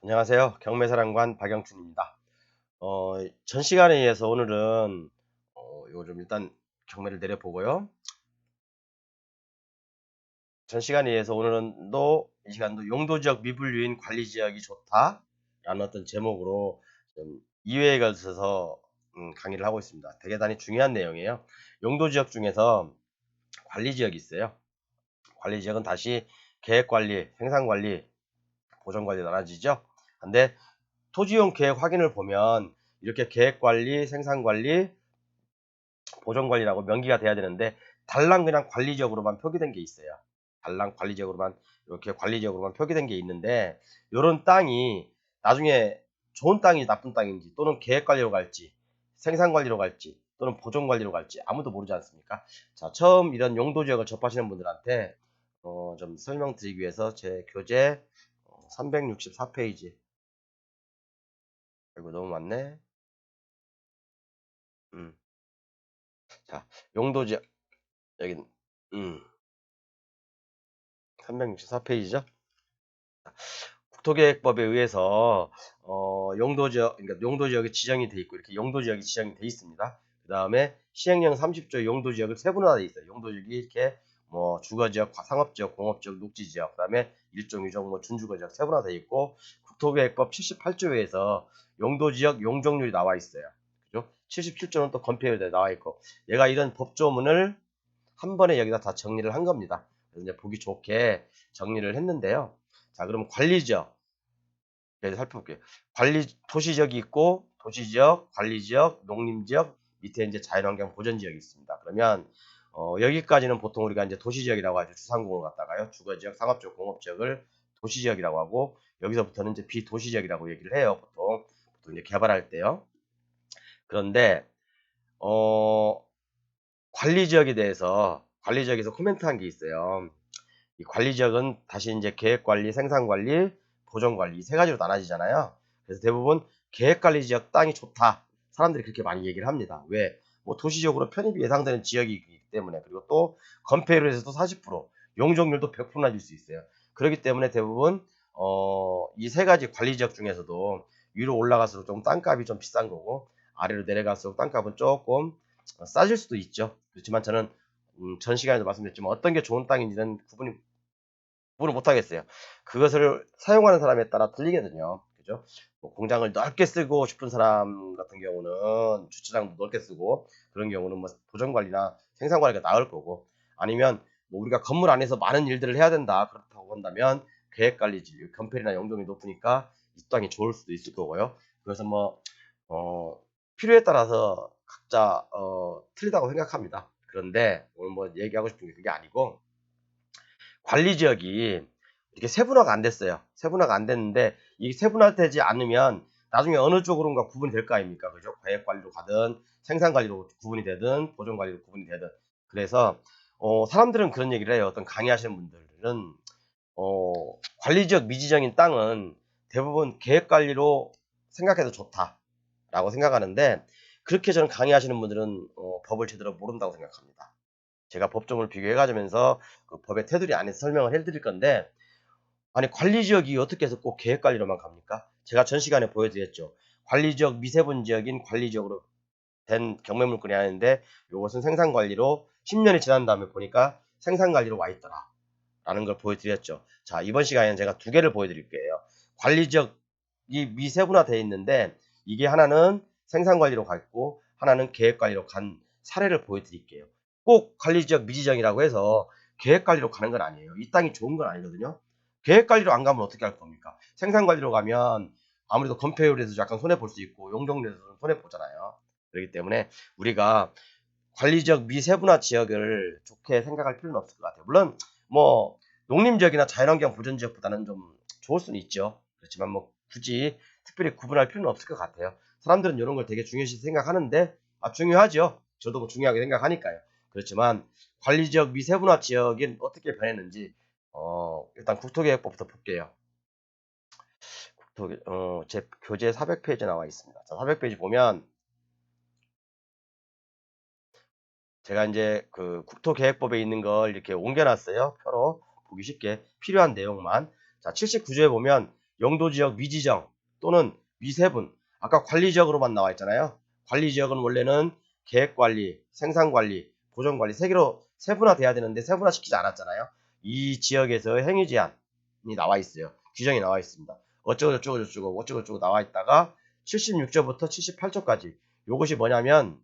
안녕하세요. 경매사령관 박영춘입니다. 전 시간에 의해서 오늘은 요즘 일단 경매를 내려보고요. 전 시간에 의해서 오늘은 이 시간도 용도지역 미분류인 관리지역이 좋다라는 어떤 제목으로 좀 2회에 걸쳐서 강의를 하고 있습니다. 대단히 중요한 내용이에요. 용도지역 중에서 관리지역이 있어요. 관리지역은 다시 계획관리, 생산관리, 보전관리 나눠지죠. 근데 토지용 계획 확인을 보면 이렇게 계획관리, 생산관리, 보전관리라고 명기가 돼야 되는데 달랑 그냥 관리적으로만 표기된 게 있어요. 달랑 관리적으로만 이렇게 관리적으로만 표기된 게 있는데 요런 땅이 나중에 좋은 땅이 나쁜 땅인지 또는 계획관리로 갈지 생산관리로 갈지 또는 보전관리로 갈지 아무도 모르지 않습니까? 자, 처음 이런 용도지역을 접하시는 분들한테 좀 설명드리기 위해서 제 교재 364페이지 이거 너무 많네. 음. 자, 용도지역 여기 364페이지죠. 국토계획법에 의해서 용도지역, 그러니까 용도지역이 지정이 돼 있고 이렇게 용도지역이 지정이 돼 있습니다. 그 다음에 시행령 30조 용도지역을 세분화돼 있어요. 용도지역이 이렇게 뭐 주거지역, 상업지역, 공업지역, 녹지지역, 그 다음에 일종 유종 뭐 준주거지역 세분화돼 있고 국토계획법 78조에서 용도지역 용적률이 나와 있어요. 그죠? 77조는 또 건폐율에 나와 있고 얘가 이런 법조문을 한 번에 여기다 다 정리를 한 겁니다. 그래서 이제 보기 좋게 정리를 했는데요. 자, 그럼 관리지역 살펴볼게요. 도시지역이 있고 도시지역, 관리지역, 농림지역, 밑에 이제 자연환경 보전지역이 있습니다. 그러면 여기까지는 보통 우리가 이제 도시지역이라고 하죠. 주상공을 갖다가요. 주거지역, 상업지역, 공업지역을 도시지역이라고 하고 여기서부터는 이제 비도시지역이라고 얘기를 해요. 보통 이제 개발할 때요. 그런데 관리지역에 대해서 관리지역에서 코멘트한 게 있어요. 이 관리지역은 다시 이제 계획관리, 생산관리, 보전관리 이 세 가지로 나눠지잖아요. 그래서 대부분 계획관리 지역 땅이 좋다. 사람들이 그렇게 많이 얘기를 합니다. 왜? 뭐 도시적으로 편입이 예상되는 지역이기 때문에 그리고 또 건폐율에서도 40%, 용적률도 100% 낮을 수 있어요. 그렇기 때문에 대부분 이 세 가지 관리지역 중에서도 위로 올라갈수록 좀 땅값이 좀 비싼 거고 아래로 내려갈수록 땅값은 조금 싸질 수도 있죠. 그렇지만 저는 전 시간에도 말씀드렸지만 어떤 게 좋은 땅인지는 구분을 못 하겠어요. 그것을 사용하는 사람에 따라 틀리거든요. 그죠? 뭐 공장을 넓게 쓰고 싶은 사람 같은 경우는 주차장도 넓게 쓰고 그런 경우는 뭐 보전관리나 생산관리가 나을 거고 아니면 뭐 우리가 건물 안에서 많은 일들을 해야 된다 그렇다고 한다면 계획관리지 건폐율이나 용적이 높으니까 이 땅이 좋을 수도 있을 거고요. 그래서 뭐 필요에 따라서 각자 틀리다고 생각합니다. 그런데 오늘 뭐 얘기하고 싶은 게 그게 아니고 관리 지역이 이렇게 세분화가 안 됐어요. 세분화가 안 됐는데 이 세분화되지 않으면 나중에 어느 쪽으로인가 구분이 될 거 아닙니까? 그죠? 계획 관리로 가든 생산 관리로 구분이 되든 보존 관리로 구분이 되든 그래서 사람들은 그런 얘기를 해요. 어떤 강의하시는 분들은 관리 지역 미지정인 땅은 대부분 계획 관리로 생각해도 좋다라고 생각하는데 그렇게 저는 강의하시는 분들은 법을 제대로 모른다고 생각합니다. 제가 법조문을 비교해 가면서 그 법의 테두리 안에서 설명을 해드릴 건데 아니 관리지역이 어떻게 해서 꼭 계획관리로만 갑니까? 제가 전 시간에 보여드렸죠. 관리지역 미세분 지역인 관리지역으로 된 경매물건이 하는데 이것은 생산관리로 10년이 지난 다음에 보니까 생산관리로 와 있더라 라는 걸 보여드렸죠. 자, 이번 시간에는 제가 두 개를 보여드릴게요. 관리지역이 미세분화 되어 있는데 이게 하나는 생산관리로 가 있고 하나는 계획관리로 간 사례를 보여드릴게요. 꼭 관리지역 미지정이라고 해서 계획관리로 가는 건 아니에요. 이 땅이 좋은 건 아니거든요. 계획관리로 안 가면 어떻게 할 겁니까? 생산관리로 가면 아무래도 건폐율에서 약간 손해볼 수 있고 용적률에서는 손해보잖아요. 그렇기 때문에 우리가 관리지역 미세분화 지역을 좋게 생각할 필요는 없을 것 같아요. 물론 뭐 농림지역이나 자연환경 보전지역보다는 좀 좋을 수는 있죠. 그렇지만 뭐 굳이 특별히 구분할 필요는 없을 것 같아요. 사람들은 이런 걸 되게 중요시 생각하는데 중요하죠. 저도 뭐 중요하게 생각하니까요. 그렇지만 관리지역 미세분화 지역이 어떻게 변했는지 일단 국토계획법부터 볼게요. 제 교재 400페이지 나와 있습니다. 자, 400페이지 보면 제가 이제 그 국토계획법에 있는 걸 이렇게 옮겨놨어요. 표로 보기 쉽게 필요한 내용만. 자, 79조에 보면 용도지역 미지정 또는 미세분. 아까 관리지역으로만 나와 있잖아요. 관리지역은 원래는 계획관리, 생산관리, 보존관리 세 개로 세분화돼야 되는데 세분화시키지 않았잖아요. 이 지역에서 행위제한이 나와 있어요. 규정이 나와 있습니다. 어쩌고 나와 있다가 76조부터 78조까지 요것이 뭐냐면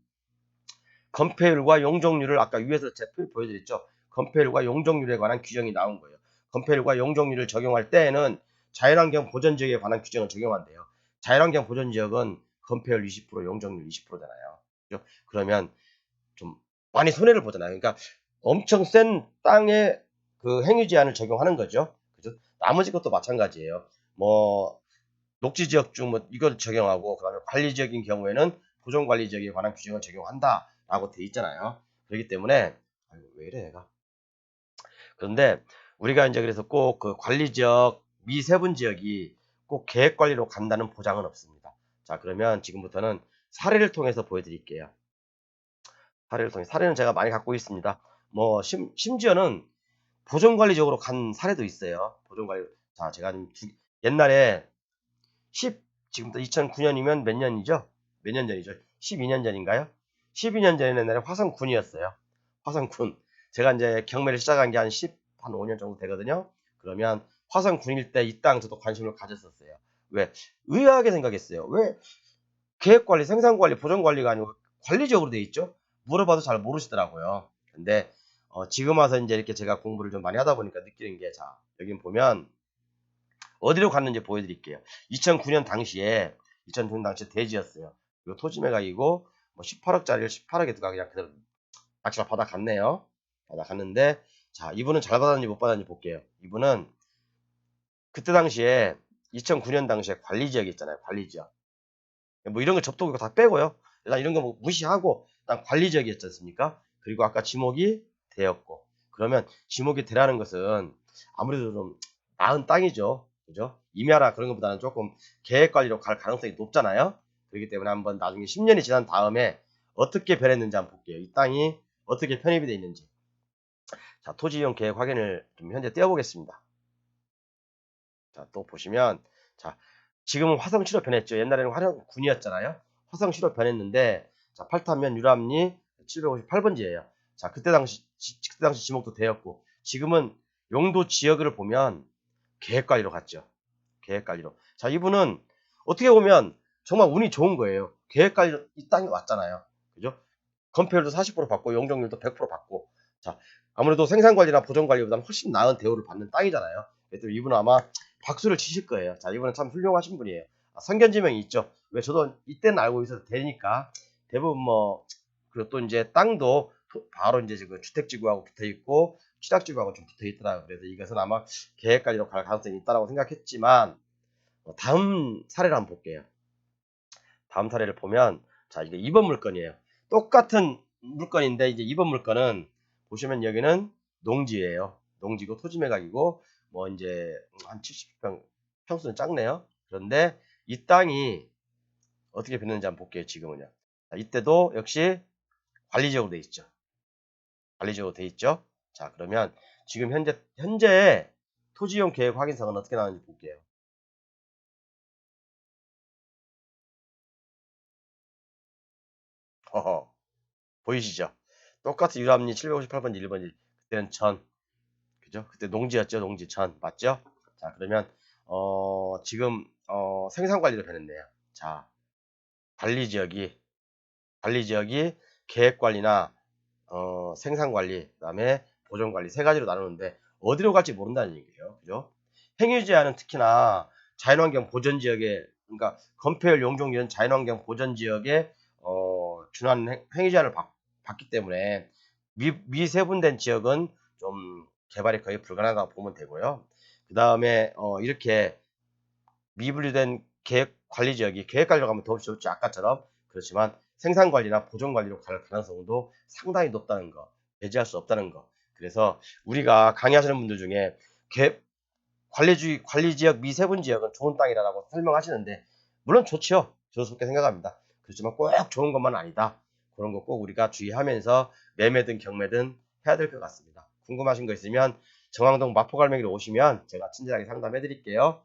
건폐율과 용적률을 아까 위에서 제 표 보여드렸죠. 건폐율과 용적률에 관한 규정이 나온 거예요. 건폐율과 용적률을 적용할 때에는 자연환경 보전지역에 관한 규정을 적용한대요. 자연환경 보전지역은 건폐율 20%, 용적률 20%잖아요. 그죠? 그러면 좀 많이 손해를 보잖아요. 그러니까 엄청 센 땅에 그 행위 제한을 적용하는 거죠. 그죠? 나머지 것도 마찬가지예요. 뭐 녹지지역 중 뭐 이걸 적용하고 그다음에 관리지역인 경우에는 보존관리지역에 관한 규정을 적용한다라고 돼 있잖아요. 그렇기 때문에 아이고, 왜 이래 얘가. 그런데 우리가 이제 그래서 꼭 그 관리지역 미세분 지역이 꼭 계획관리로 간다는 보장은 없습니다. 자, 그러면 지금부터는 사례를 통해서 보여드릴게요. 사례는 제가 많이 갖고 있습니다. 뭐 심지어는 보존관리적으로 간 사례도 있어요. 보존관리. 자, 제가 옛날에 지금부터 2009년이면 몇 년이죠? 몇 년 전이죠? 12년 전인가요? 12년 전에 옛날에 화성군이었어요. 화성군. 제가 이제 경매를 시작한 게 한 5년 정도 되거든요. 그러면 화성군일 때 이 땅 저도 관심을 가졌었어요. 왜? 의아하게 생각했어요. 왜 계획관리, 생산관리, 보존관리가 아니고 관리적으로 돼 있죠? 물어봐도 잘 모르시더라고요. 근데 지금 와서 이제 이렇게 제가 공부를 좀 많이 하다 보니까 느끼는 게, 자, 여기 보면 어디로 갔는지 보여드릴게요. 2009년 당시에 대지였어요. 이거 토지매각이고 뭐 18억짜리를 18억에 누가 그냥 그대로 낚시가 받아갔네요. 받아갔는데, 자, 이분은 잘 받았는지 못 받았는지 볼게요. 이분은 그때 당시에 2009년 당시에 관리지역이 있잖아요. 관리지역. 뭐 이런 거 접촉 이거 다 빼고요. 일단 이런 거 뭐 무시하고 일단 관리지역이었지 않습니까? 그리고 아까 지목이 되었고, 그러면 지목이 되라는 것은 아무래도 좀 나은 땅이죠. 그죠? 임야라 그런 것보다는 조금 계획관리로 갈 가능성이 높잖아요. 그렇기 때문에 한번 나중에 10년이 지난 다음에 어떻게 변했는지 한번 볼게요. 이 땅이 어떻게 편입이 되어 있는지. 자, 토지 이용 계획 확인을 좀 현재 떼어보겠습니다. 자, 또 보시면, 자, 지금은 화성시로 변했죠. 옛날에는 화성군이었잖아요. 화성시로 변했는데, 자, 8탄면 유람리 758번지예요. 자, 그때 당시 지목도 되었고, 지금은 용도 지역을 보면 계획관리로 갔죠. 계획관리로. 자, 이분은 어떻게 보면 정말 운이 좋은 거예요. 계획관리로 이 땅에 왔잖아요. 그죠? 건폐율도 40% 받고 용적률도 100% 받고. 자, 아무래도 생산관리나 보존관리보다는 훨씬 나은 대우를 받는 땅이잖아요. 그래서 이분은 아마 박수를 치실 거예요. 자, 이분은 참 훌륭하신 분이에요. 성견지명이 있죠. 왜 저도 이때는 알고 있어도 되니까 대부분 뭐, 그리고 또 이제 땅도 바로 이제 지금 주택지구하고 붙어 있고 취락지구하고 좀 붙어 있더라고요. 그래서 이것은 아마 계획관리로 갈 가능성이 있다고 생각했지만, 다음 사례를 한번 볼게요. 다음 사례를 보면, 자, 이게 2번 물건이에요. 똑같은 물건인데 이제 2번 물건은 보시면 여기는 농지예요. 농지고 토지 매각이고 뭐 이제 한 70평, 평수는 작네요. 그런데 이 땅이 어떻게 변했는지 한번 볼게요. 지금은요. 자, 이때도 역시 관리지역으로 돼 있죠. 관리지역으로 돼 있죠. 자, 그러면 지금 현재 토지이용 계획 확인서는 어떻게 나오는지 볼게요. 허허, 보이시죠? 똑같은 유람리 758번지 1번지. 그때는 천. 그죠? 그때 농지였죠. 농지천. 맞죠? 자, 그러면 지금 생산 관리로 변했네요. 자, 관리 지역이 계획 관리나 생산 관리, 그다음에 보존 관리 세 가지로 나누는데 어디로 갈지 모른다는 얘기예요. 그죠? 행위 제한은 특히나 자연환경 보전 지역에, 그러니까 건폐율 용적률은 자연환경 보전 지역에 준하는 행위 제한을 받기 때문에 미세분된 지역은 좀 개발이 거의 불가능하다고 보면 되고요. 그 다음에 이렇게 미분류된 계획 관리 지역이 계획 관리로 가면 더 좋지, 아까처럼. 그렇지만 생산 관리나 보존 관리로 갈 가능성도 상당히 높다는 거, 배제할 수 없다는 거. 그래서 우리가 강의하시는 분들 중에 관리 지역 미세분 지역은 좋은 땅이라고 설명하시는데, 물론 좋지요. 저도 그렇게 생각합니다. 그렇지만 꼭 좋은 것만 아니다. 그런 거 꼭 우리가 주의하면서 매매든 경매든 해야 될 것 같습니다. 궁금하신 거 있으면 정왕동 마포갈매기로 오시면 제가 친절하게 상담해 드릴게요.